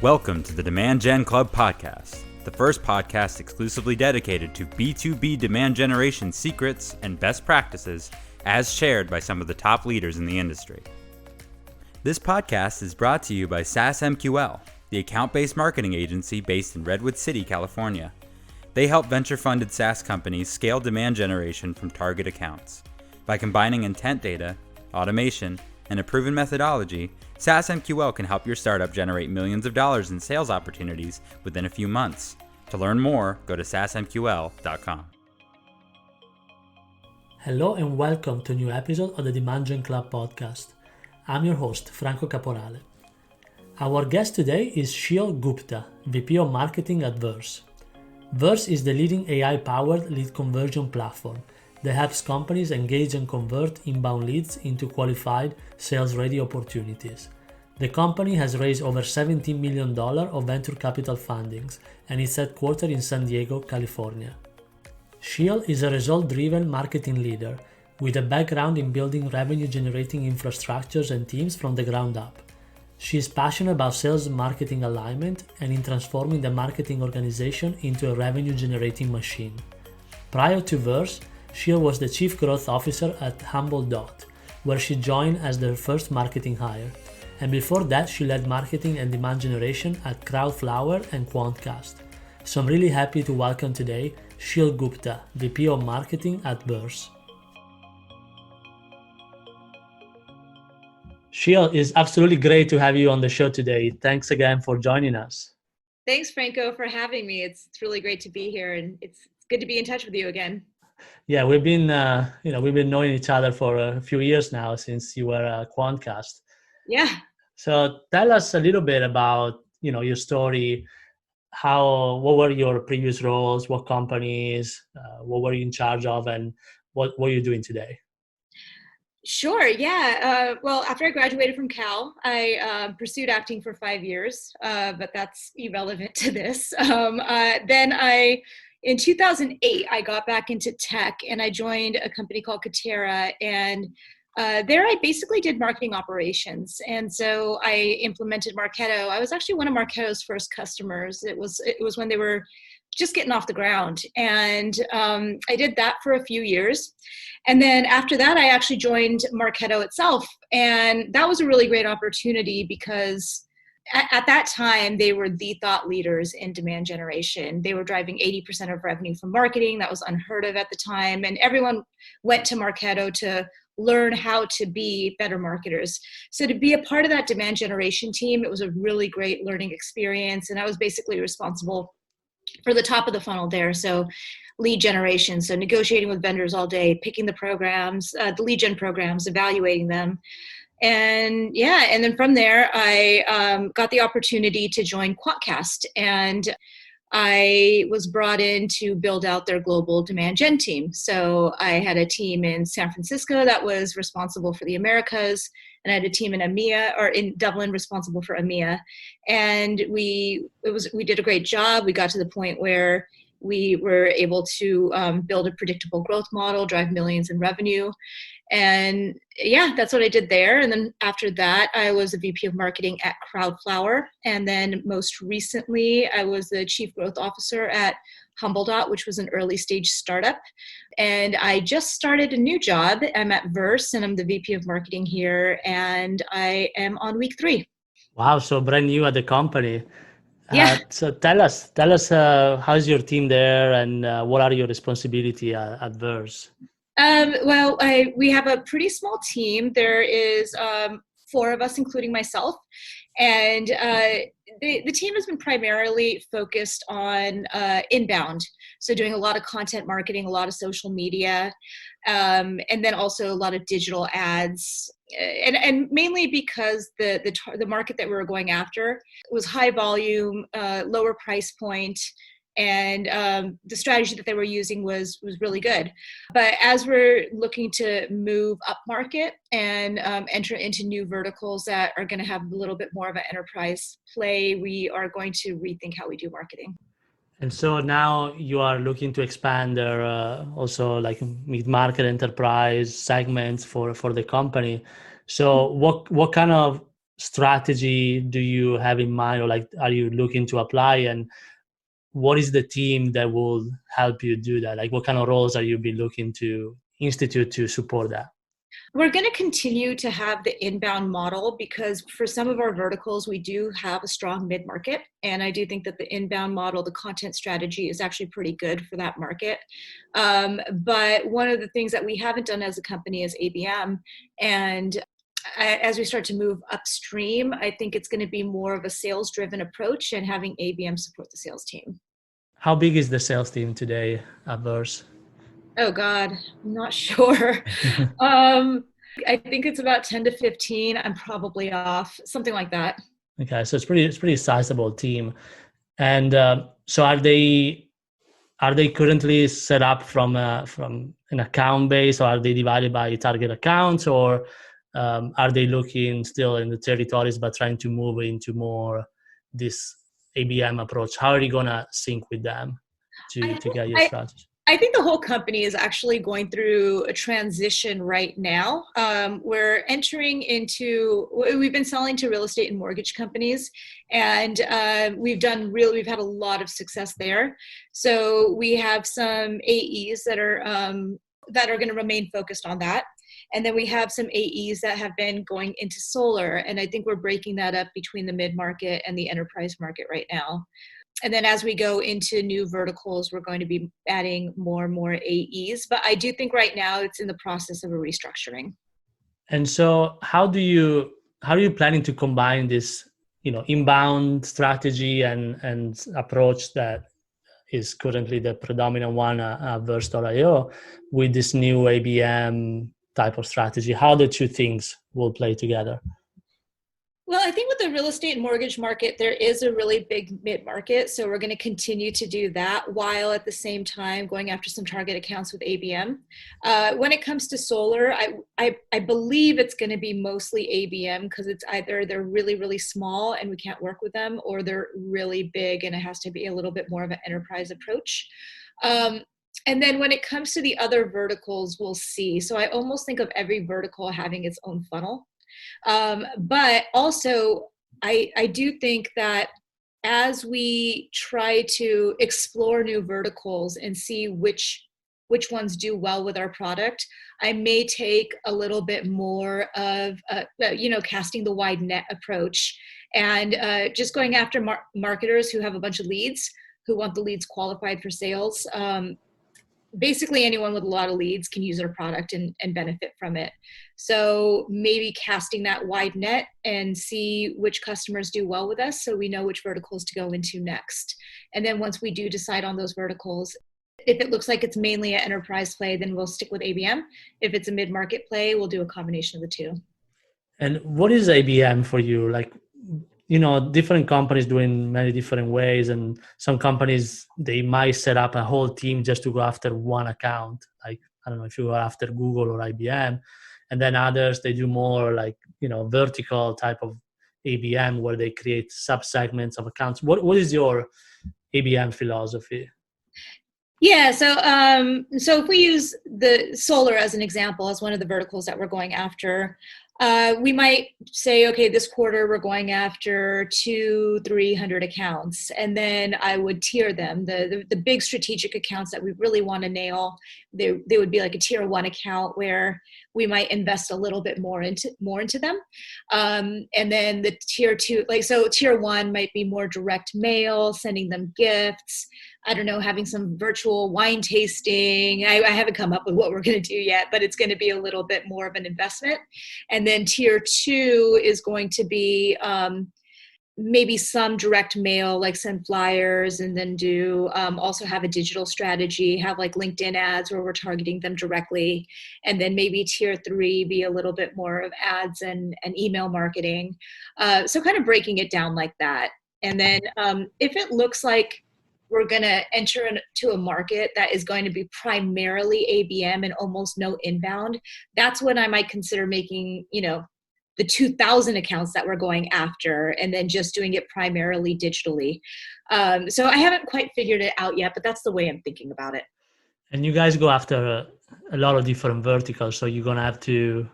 Welcome to the Demand Gen Club podcast, the first podcast exclusively dedicated to B2B demand generation secrets and best practices as shared by some of the top leaders in the industry. This podcast is brought to you by SaaS MQL, the account-based marketing agency based in Redwood City, California. They help venture-funded SaaS companies scale demand generation from target accounts. By combining intent data, automation, and a proven methodology, SaaS MQL can help your startup generate millions of dollars in sales opportunities within a few months. To learn more, go to saasmql.com. Hello and welcome to a new episode of the Demand Gen Club podcast. I'm your host, Franco Caporale. Our guest today is Sheel Gupta, VP of Marketing at Verse. Verse is the leading AI-powered lead conversion platform that helps companies engage and convert inbound leads into qualified, sales-ready opportunities. The company has raised over $17 million of venture capital fundings and is headquartered in San Diego, California. Sheel is a result-driven marketing leader with a background in building revenue-generating infrastructures and teams from the ground up. She is passionate about sales and marketing alignment and in transforming the marketing organization into a revenue-generating machine. Prior to Verse, Sheel was the Chief Growth Officer at HumbleDot, where she joined as their first marketing hire. And before that, she led marketing and demand generation at CrowdFlower and Quantcast. So I'm really happy to welcome today Sheel Gupta, VP of Marketing at Verse. Sheel, it's absolutely great to have you on the show today. Thanks again for joining us. Thanks, Franco, for having me. It's really great to be here, and it's good to be in touch with you again. Yeah, we've been knowing each other for a few years now since you were at Quantcast. Yeah. So tell us a little bit about your story. What were your previous roles? What companies? What were you in charge of, and what are you doing today? Sure. Yeah. Well, after I graduated from Cal, I pursued acting for 5 years, but that's irrelevant to this. In 2008, I got back into tech and I joined a company called Katera, and there I basically did marketing operations. And so I implemented Marketo. I was actually one of Marketo's first customers. It was when they were just getting off the ground. And I did that for a few years. And then after that, I actually joined Marketo itself. And that was a really great opportunity because at that time, they were the thought leaders in demand generation. They were driving 80% of revenue from marketing. That was unheard of at the time. And everyone went to Marketo to learn how to be better marketers. So to be a part of that demand generation team, it was a really great learning experience. And I was basically responsible for the top of the funnel there. So lead generation, so negotiating with vendors all day, picking the programs, the lead gen programs, evaluating them. And then from there, I got the opportunity to join Quantcast, and I was brought in to build out their global demand gen team. So I had a team in San Francisco that was responsible for the Americas, and I had a team in EMEA, or in Dublin, responsible for EMEA. And we did a great job. We got to the point where we were able to build a predictable growth model, drive millions in revenue. And yeah, that's what I did there. And then after that, I was a VP of marketing at CrowdFlower. And then most recently, I was the Chief Growth Officer at HumbleDot, which was an early stage startup. And I just started a new job. I'm at Verse, and I'm the VP of marketing here. And I am on week 3. Wow, so brand new at the company. Yeah. So tell us, how's your team there, and what are your responsibilities at Verse? We have a pretty small team. There is 4 of us, including myself. And the team has been primarily focused on inbound. So doing a lot of content marketing, a lot of social media, and then also a lot of digital ads. And mainly because the market that we were going after was high volume, lower price point, and the strategy that they were using was really good. But as we're looking to move up market and enter into new verticals that are going to have a little bit more of an enterprise play, we are going to rethink how we do marketing. And so now you are looking to expand their also like mid-market enterprise segments for the company. So what kind of strategy do you have in mind, or like are you looking to apply, and what is the team that will help you do that? Like what kind of roles are you be looking to institute to support that? We're going to continue to have the inbound model because for some of our verticals, we do have a strong mid-market. And I do think that the inbound model, the content strategy is actually pretty good for that market. But one of the things that we haven't done as a company is ABM. And as we start to move upstream, I think it's going to be more of a sales-driven approach and having ABM support the sales team. How big is the sales team today at Verse? Oh God, I'm not sure. I think it's about 10 to 15. I'm probably off, something like that. Okay, so it's pretty sizable team. And so are they currently set up from an account base, or are they divided by target accounts, or are they looking still in the territories but trying to move into more this ABM approach? How are you gonna sync with them to get your strategy? I think the whole company is actually going through a transition right now. We're entering into, we've been selling to real estate and mortgage companies, and we've had a lot of success there. So we have some AEs that are going to remain focused on that. And then we have some AEs that have been going into solar. And I think we're breaking that up between the mid-market and the enterprise market right now. And then as we go into new verticals, we're going to be adding more and more AEs. But I do think right now it's in the process of a restructuring. And so how are you planning to combine this, inbound strategy and approach that is currently the predominant one at Verse.io with this new ABM type of strategy? How the two things will play together? Well, I think with the real estate and mortgage market, there is a really big mid-market. So we're going to continue to do that while at the same time going after some target accounts with ABM. When it comes to solar, I believe it's going to be mostly ABM because it's either they're really, really small and we can't work with them, or they're really big and it has to be a little bit more of an enterprise approach. And then when it comes to the other verticals, we'll see. So I almost think of every vertical having its own funnel. But also, I do think that as we try to explore new verticals and see which ones do well with our product, I may take a little bit more of, casting the wide net approach and just going after marketers who have a bunch of leads, who want the leads qualified for sales. Basically anyone with a lot of leads can use our product and benefit from it. So maybe casting that wide net and see which customers do well with us so we know which verticals to go into next. And then once we do decide on those verticals, if it looks like it's mainly an enterprise play, then we'll stick with ABM. If it's a mid-market play, we'll do a combination of the two. And what is ABM for you? Like, different companies doing many different ways, and some companies, they might set up a whole team just to go after one account. Like, I don't know if you go after Google or IBM, and then others, they do more like, vertical type of ABM where they create sub-segments of accounts. What is your ABM philosophy? Yeah, so if we use the solar as an example, as one of the verticals that we're going after, we might say, okay, this quarter we're going after 200-300 accounts, and then I would tier them. The big strategic accounts that we really want to nail, they would be like a tier 1 account where we might invest a little bit more into them, and then the tier 2, so tier 1 might be more direct mail, sending them gifts. I don't know, having some virtual wine tasting. I haven't come up with what we're going to do yet, but it's going to be a little bit more of an investment. And then tier 2 is going to be maybe some direct mail, like send flyers, and then do also have a digital strategy, have like LinkedIn ads where we're targeting them directly. And then maybe tier 3 be a little bit more of ads and email marketing. So kind of breaking it down like that. And then if it looks like we're going to enter into a market that is going to be primarily ABM and almost no inbound, that's when I might consider making, the 2,000 accounts that we're going after and then just doing it primarily digitally. So I haven't quite figured it out yet, but that's the way I'm thinking about it. And you guys go after a lot of different verticals, so you're going to have to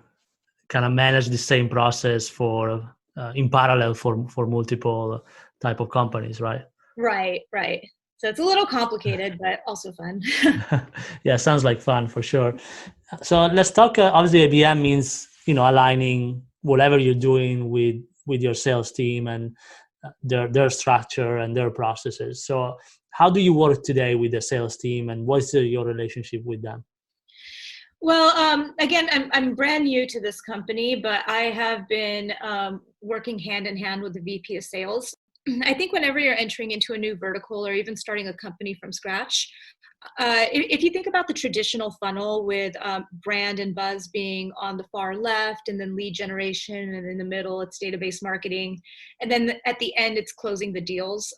kind of manage the same process for in parallel for multiple type of companies, right? Right. So it's a little complicated, but also fun. Yeah, sounds like fun for sure. So let's talk. Obviously, ABM means aligning whatever you're doing with your sales team and their structure and their processes. So how do you work today with the sales team, and what's your relationship with them? Well, again, I'm brand new to this company, but I have been working hand in hand with the VP of sales. I think whenever you're entering into a new vertical or even starting a company from scratch, if you think about the traditional funnel with brand and buzz being on the far left, and then lead generation, and in the middle it's database marketing, and then at the end it's closing the deals.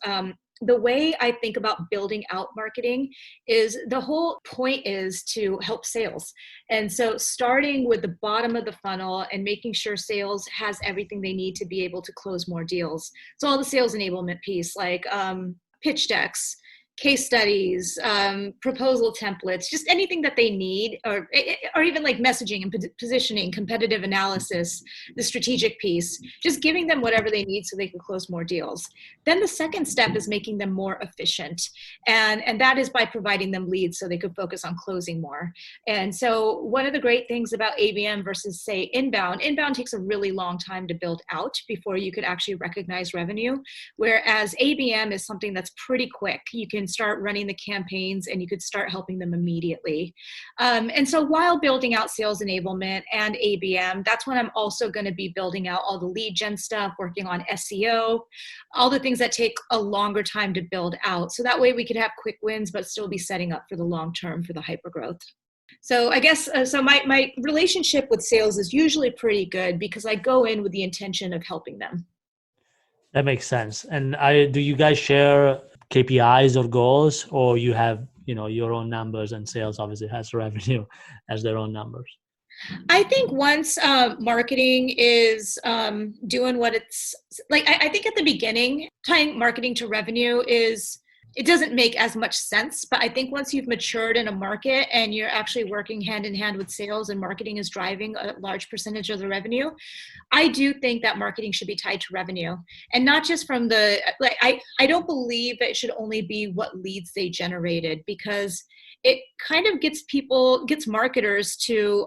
The way I think about building out marketing is the whole point is to help sales. And so starting with the bottom of the funnel and making sure sales has everything they need to be able to close more deals. So all the sales enablement piece, like pitch decks, case studies, proposal templates, just anything that they need, or even like messaging and positioning, competitive analysis, the strategic piece, just giving them whatever they need so they can close more deals. Then the second step is making them more efficient. And that is by providing them leads so they could focus on closing more. And so one of the great things about ABM versus say inbound takes a really long time to build out before you could actually recognize revenue. Whereas ABM is something that's pretty quick. You can start running the campaigns and you could start helping them immediately. And so while building out sales enablement and ABM, that's when I'm also going to be building out all the lead gen stuff, working on SEO, all the things that take a longer time to build out. So that way we could have quick wins, but still be setting up for the long term for the hypergrowth. So I guess, so my relationship with sales is usually pretty good because I go in with the intention of helping them. That makes sense. And do you guys share KPIs or goals, or you have your own numbers, and sales obviously has revenue as their own numbers? I think once marketing is doing what it's like, I think at the beginning, tying marketing to revenue it doesn't make as much sense. But I think once you've matured in a market and you're actually working hand in hand with sales and marketing is driving a large percentage of the revenue, I do think that marketing should be tied to revenue, and not just from I don't believe that it should only be what leads they generated, because it kind of gets marketers to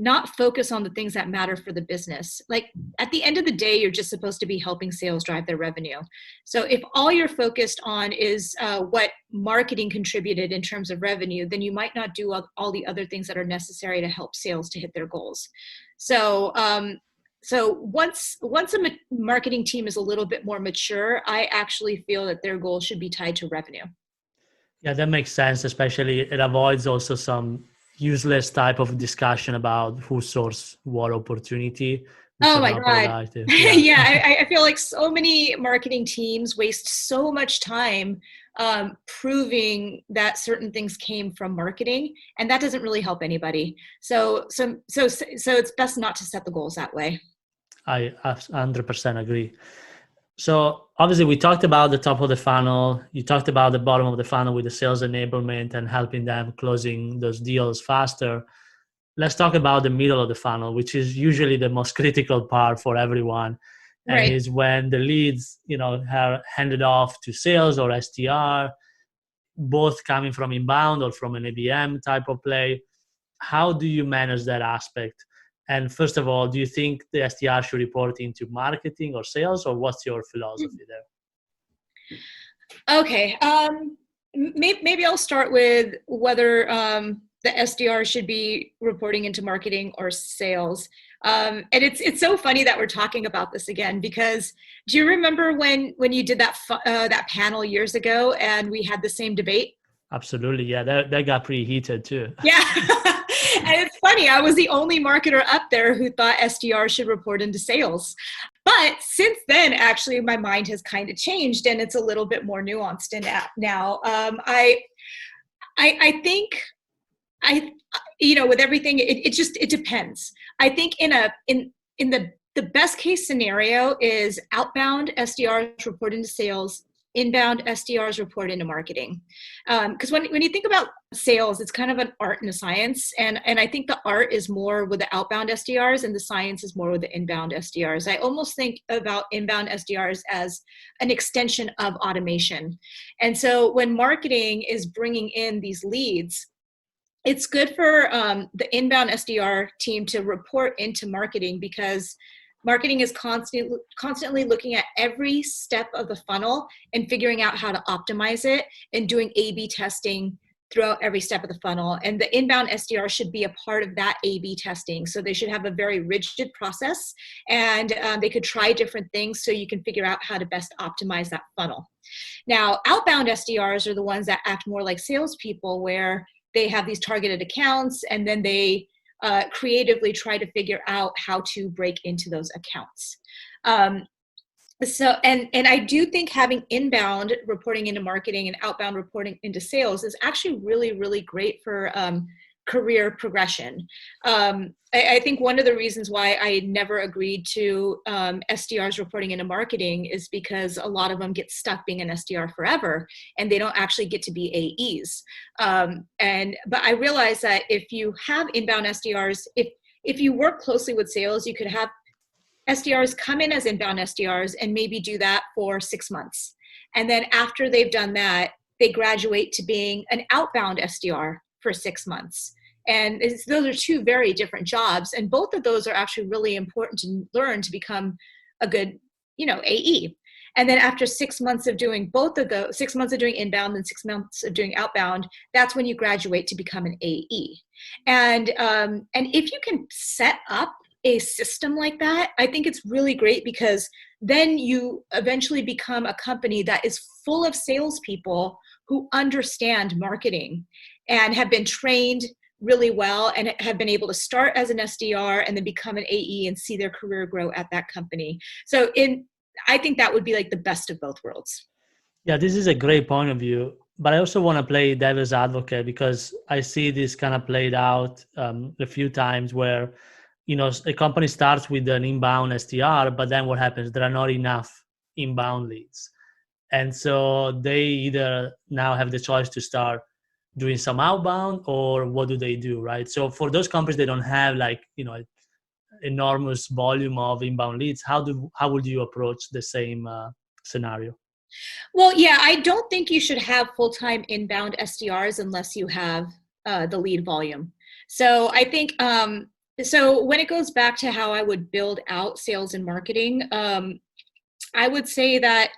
not focus on the things that matter for the business. Like at the end of the day, you're just supposed to be helping sales drive their revenue. So if all you're focused on is what marketing contributed in terms of revenue, then you might not do all the other things that are necessary to help sales to hit their goals. So once a marketing team is a little bit more mature, I actually feel that their goals should be tied to revenue. Yeah, that makes sense. Especially it avoids also some useless type of discussion about who source what opportunity. Oh my God. Yeah, Yeah, I feel like so many marketing teams waste so much time proving that certain things came from marketing, and that doesn't really help anybody. So it's best not to set the goals that way. I 100% agree. So obviously we talked about the top of the funnel. You talked about the bottom of the funnel with the sales enablement and helping them closing those deals faster. Let's talk about the middle of the funnel, which is usually the most critical part for everyone. And Right. is when the leads, are handed off to sales or SDR, both coming from inbound or from an ABM type of play. How do you manage that aspect? And first of all, do you think the SDR should report into marketing or sales, or what's your philosophy there? Okay. Maybe I'll start with whether the SDR should be reporting into marketing or sales. And it's so funny that we're talking about this again, because do you remember when you did that panel years ago and we had the same debate? Absolutely. Yeah, that got pretty heated too. Yeah. And it's funny, I was the only marketer up there who thought SDR should report into sales. But since then, actually, my mind has kind of changed and it's a little bit more nuanced in that now. I think with everything, it depends. I think in the best case scenario is outbound SDRs report into sales, inbound SDRs report into marketing. Because when you think about sales, it's kind of an art and a science. And I think the art is more with the outbound SDRs and the science is more with the inbound SDRs. I almost think about inbound SDRs as an extension of automation. And so when marketing is bringing in these leads, it's good for the inbound SDR team to report into marketing, because marketing is constantly looking at every step of the funnel and figuring out how to optimize it and doing A/B testing throughout every step of the funnel. And the inbound SDR should be a part of that A/B testing. So they should have a very rigid process, and they could try different things so you can figure out how to best optimize that funnel. Now, outbound SDRs are the ones that act more like salespeople, where they have these targeted accounts and then they creatively try to figure out how to break into those accounts. And I do think having inbound reporting into marketing and outbound reporting into sales is actually really, really great for career progression. I think one of the reasons why I never agreed to SDRs reporting into marketing is because a lot of them get stuck being an SDR forever and they don't actually get to be AEs. But I realized that if you have inbound SDRs, if you work closely with sales, you could have SDRs come in as inbound SDRs and maybe do that for 6 months. And then after they've done that, they graduate to being an outbound SDR for 6 months. And those are two very different jobs. And both of those are actually really important to learn to become a good, AE. And then after 6 months of doing both of those, 6 months of doing inbound and 6 months of doing outbound, that's when you graduate to become an AE. And if you can set up a system like that, I think it's really great, because then you eventually become a company that is full of salespeople who understand marketing and have been trained really well and have been able to start as an SDR and then become an AE and see their career grow at that company. So I think that would be like the best of both worlds. Yeah, this is a great point of view. But I also want to play devil's advocate, because I see this kind of played out a few times where, a company starts with an inbound SDR, but then what happens? There are not enough inbound leads. And so they either now have the choice to start doing some outbound, or what do they do, right? So for those companies, they don't have enormous volume of inbound leads. How would you approach the same scenario? Well, yeah, I don't think you should have full-time inbound SDRs unless you have the lead volume. So I think, so when it goes back to how I would build out sales and marketing, I would say that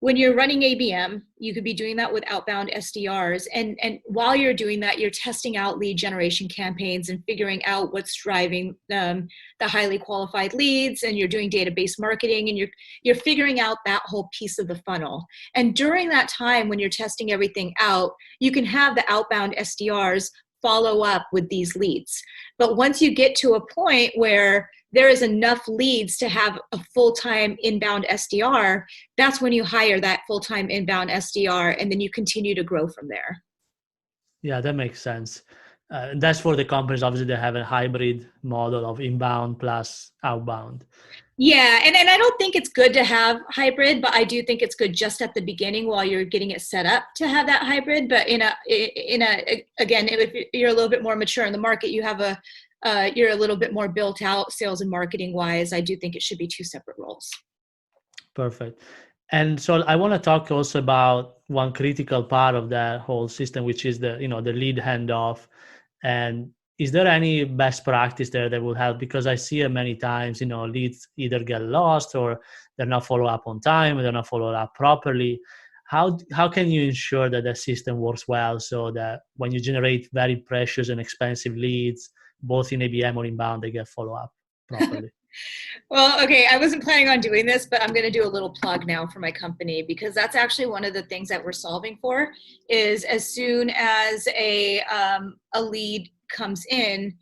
when you're running ABM, you could be doing that with outbound SDRs. And while you're doing that, you're testing out lead generation campaigns and figuring out what's driving the highly qualified leads, and you're doing database marketing, and you're figuring out that whole piece of the funnel. And during that time, when you're testing everything out, you can have the outbound SDRs follow up with these leads. But once you get to a point where there is enough leads to have a full-time inbound SDR, that's when you hire that full-time inbound SDR, and then you continue to grow from there. Yeah, that makes sense. That's for the companies, obviously, they have a hybrid model of inbound plus outbound. Yeah, and I don't think it's good to have hybrid, but I do think it's good just at the beginning while you're getting it set up to have that hybrid. But again, if you're a little bit more mature in the market, you're a little bit more built out sales and marketing wise, I do think it should be two separate roles. Perfect. And so I want to talk also about one critical part of that whole system, which is the lead handoff. And is there any best practice there that will help? Because I see it many times, leads either get lost, or they're not followed up on time, or they're not followed up properly. How can you ensure that the system works well, so that when you generate very precious and expensive leads, both in ABM or inbound, they get followed up properly? Well, okay, I wasn't planning on doing this, but I'm going to do a little plug now for my company, because that's actually one of the things that we're solving for. Is as soon as a lead comes in,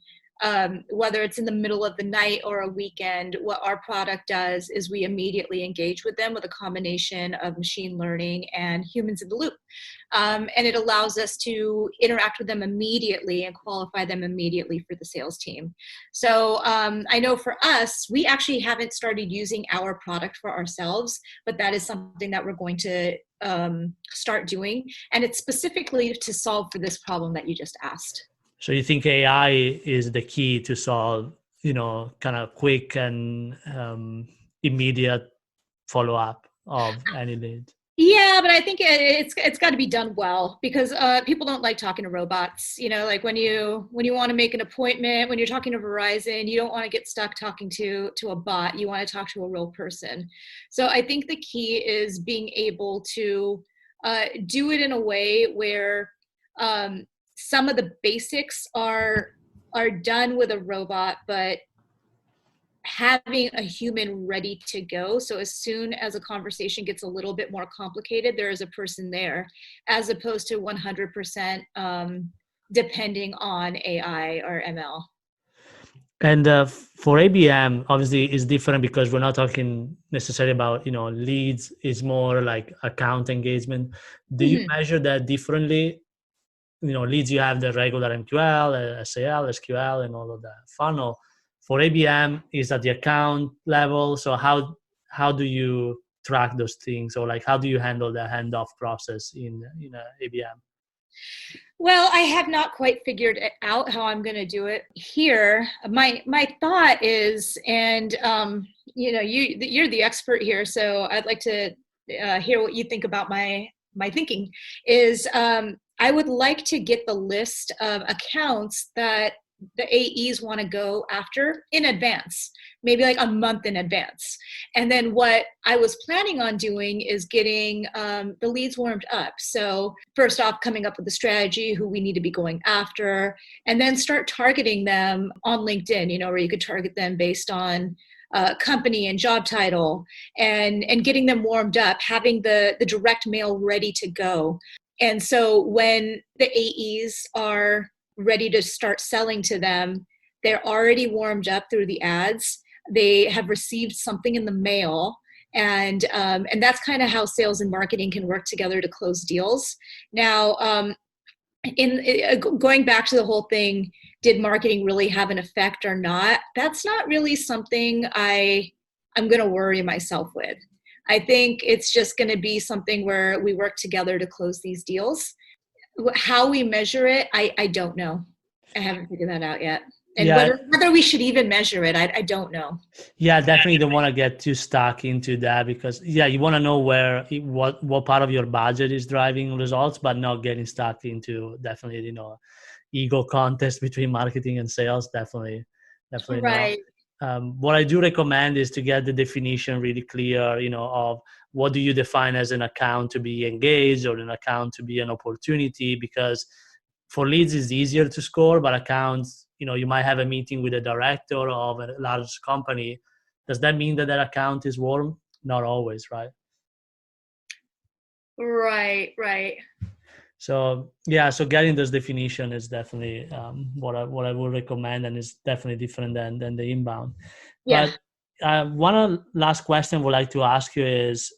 whether it's in the middle of the night or a weekend, what our product does is we immediately engage with them with a combination of machine learning and humans in the loop. And it allows us to interact with them immediately and qualify them immediately for the sales team. So I know for us, we actually haven't started using our product for ourselves, but that is something that we're going to start doing. And it's specifically to solve for this problem that you just asked. So you think AI is the key to solve, kind of quick and immediate follow-up of any lead? Yeah, but I think it's got to be done well, because people don't like talking to robots. Like when you want to make an appointment, when you're talking to Verizon, you don't want to get stuck talking to a bot. You want to talk to a real person. So I think the key is being able to do it in a way where some of the basics are done with a robot, but having a human ready to go. So as soon as a conversation gets a little bit more complicated, there is a person there, as opposed to 100% depending on AI or ML. And for ABM, obviously, is different because we're not talking necessarily about, leads. It's more like account engagement. Do you measure that differently? Leads, you have the regular MQL, SAL, SQL, and all of that funnel. For ABM, is at the account level. So how do you track those things, or like how do you handle the handoff process in ABM? Well, I have not quite figured it out how I'm going to do it here. My thought is, and you're the expert here, so I'd like to hear what you think about my thinking. Is I would like to get the list of accounts that the AEs want to go after in advance, maybe like a month in advance. And then what I was planning on doing is getting the leads warmed up. So first off, coming up with a strategy, who we need to be going after, and then start targeting them on LinkedIn, where you could target them based on company and job title, and getting them warmed up, having the direct mail ready to go. And so when the AEs are ready to start selling to them, they're already warmed up through the ads. They have received something in the mail, and that's kind of how sales and marketing can work together to close deals. Now, going back to the whole thing, did marketing really have an effect or not? That's not really something I'm going to worry myself with. I think it's just going to be something where we work together to close these deals. How we measure it, I don't know. I haven't figured that out yet. And whether we should even measure it, I don't know. Yeah, definitely don't want to get too stuck into that, because you want to know what part of your budget is driving results, but not getting stuck into definitely, ego contest between marketing and sales. Definitely right. not. What I do recommend is to get the definition really clear, of what do you define as an account to be engaged or an account to be an opportunity, because for leads it's easier to score, but accounts, you might have a meeting with a director of a large company. Does that mean that account is warm? Not always, right? Right. So getting this definition is definitely what I would recommend, and it's definitely different than the inbound. Yeah. But one last question I would like to ask you is,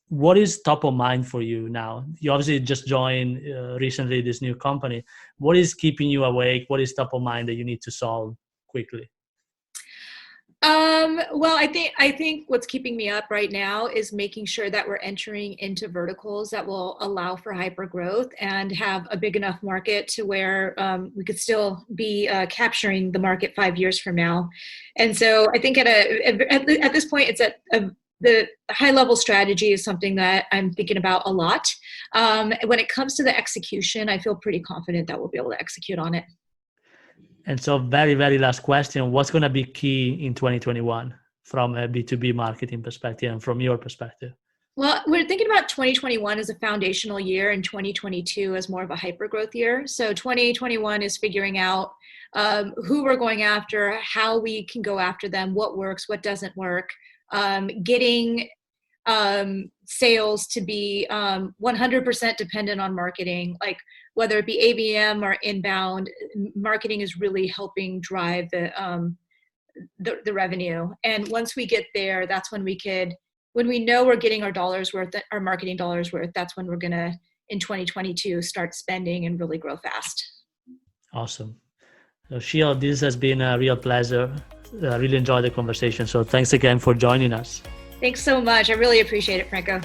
what is top of mind for you now? You obviously just joined recently this new company. What is keeping you awake? What is top of mind that you need to solve quickly? Well, I think what's keeping me up right now is making sure that we're entering into verticals that will allow for hyper growth and have a big enough market to where we could still be capturing the market 5 years from now. And so I think at this point, it's the high level strategy is something that I'm thinking about a lot. When it comes to the execution, I feel pretty confident that we'll be able to execute on it. And so very, very last question, what's going to be key in 2021 from a B2B marketing perspective and from your perspective? Well, we're thinking about 2021 as a foundational year and 2022 as more of a hyper growth year. So 2021 is figuring out who we're going after, how we can go after them, what works, what doesn't work, getting sales to be 100% dependent on marketing, like whether it be ABM or inbound. Marketing is really helping drive the revenue. And once we get there, that's when when we know we're getting our dollars worth, our marketing dollars worth, that's when we're going to, in 2022, start spending and really grow fast. Awesome. So Sheel, this has been a real pleasure. I really enjoyed the conversation. So thanks again for joining us. Thanks so much. I really appreciate it, Franco.